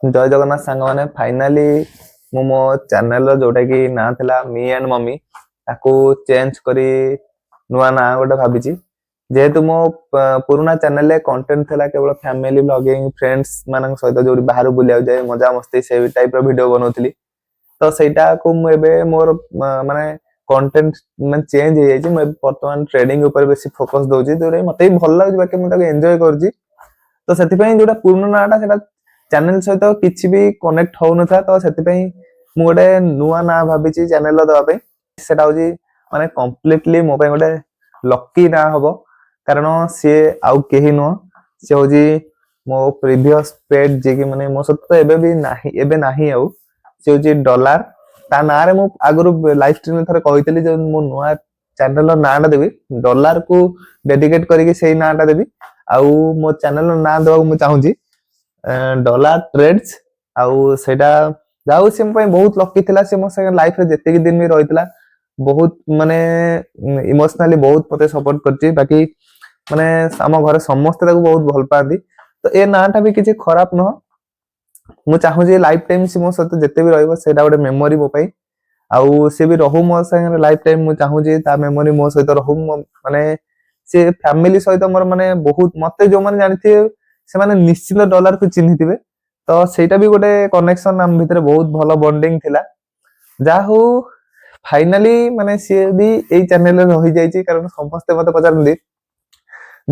जय जगन्नाथ सांग मैंने फाइनाली मु मो चैनल जोटा कि ना थिला मी एंड मम्मी ताकू चेंज करी नुआ ना गोटे भाभी जेहेतु मो पुराना चैनल कंटेंट थिला केवल फैमिली ब्लॉगिंग फ्रेंड्स मान सहित जो बाहर बुलिया जाए मजा मस्ती से टाइप रो वीडियो बनौली तो सेटा को मु एबे मोर माने कंटेंट मन चेंज हो जाई मु वर्तमान ट्रेडिंग ऊपर बेसी फोकस दोजी तो मते भल लागै बाकी मु ताको एन्जॉय करजी तो सेति पई जोटा पुराना नाटा सेटा चैनल सहित किसी भी कनेक्ट हो न था तो सेति पई मु गोटे नुआ ना भाभी चैनल दवा पे सेटा होजी माने कंप्लीटली मो पे गोटे लकी ना हबो कारण से आउ केही नो से होजी मो प्रीवियस पेज जे कि माने मो सत एबे भी नाही एबे नाही आउ से होजी डॉलर ता ना रे मु आगरु लाइव स्ट्रीम में थरे कहितली जे मो नुआ चैनल नाटा देबी डॉलर को डेडिकेट करिके सेही नाटा देबी आउ मो चैनल ना देबा मु चाहूजी डॉलर ट्रेड्स आउ सेटा जाउ से मो बहुत लकी थिला से मो संगे लाइफ रे जते दिन भी रहितला बहुत माने इमोशनली बहुत मते सपोर्ट करची बाकी माने हम घर समस्त ताको बहुत भल पाती तो ए नाटा भी किछि खराब न मु चाहू जे लाइफ टाइम से मो सते जते भी रहइबो सेटा गोटे मेमोरी मो पई आउ से भी रहू मो संगे लाइफ टाइम मु चाहू जे ता मेमोरी मो सहित रहू माने से फैमिली सहित मोर माने बहुत मते जो माने जानिथे से माने निश्चित डॉलर को चिन्हिथिबे तो सेटा भी गोटे कनेक्शन हम भितर बहुत भलो बॉन्डिंग थिला जा हो फाइनली माने से भी एई चैनल रे रहि जाईची कारण समस्त मते पचारंदी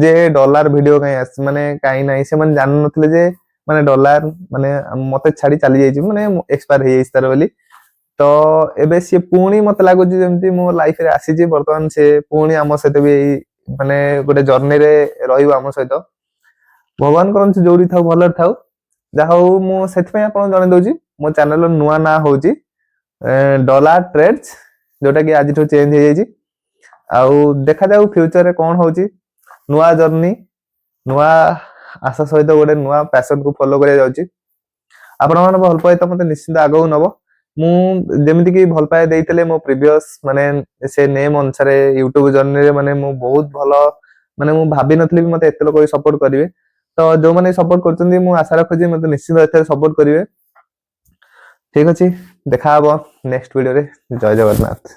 जे डॉलर वीडियो कहीं माने कहीं नहीं से मन जान नथले जे माने डॉलर माने मते छाड़ी चली जाईची माने एक्सपायर हे जाईची तार बोली तो एबे से पुणी मते लागो जे जेमती मो लाइफ रे आसी जे वर्तमान से पुणी हम सहित भी माने गोटे जर्नी रे रहिबो हम सहित भगवान करन से जोड़ी थाउ भलर थाउ जा हो मु सेथ पे आपन जने दोजी मो चैनल नुआ ना होजी डॉलर ट्रेड्स जोटा कि आज चेंज हो जाई आउ देखा जाऊ फ्यूचर रे कोन होची नुआ जर्नी नुआ आशा सहित गोटे नुआ पैशन को फॉलो करिया जाउची आपण मन भल पाए त मते निश्चित आगो नबो मु जेमिति कि भल पाए देइतले मो प्रीवियस माने से नेम अनुसार YouTube जर्नी रे माने मु बहुत भलो माने मु भाबी नथली मते एते लोक सपोर्ट करिवे तो जो माने सपोर्ट करचंदी मु आशा रखो जे मते निश्चित एते सपोर्ट करिवे ठीक अछि देखा हबो नेक्स्ट वीडियो रे जय जगन्नाथ।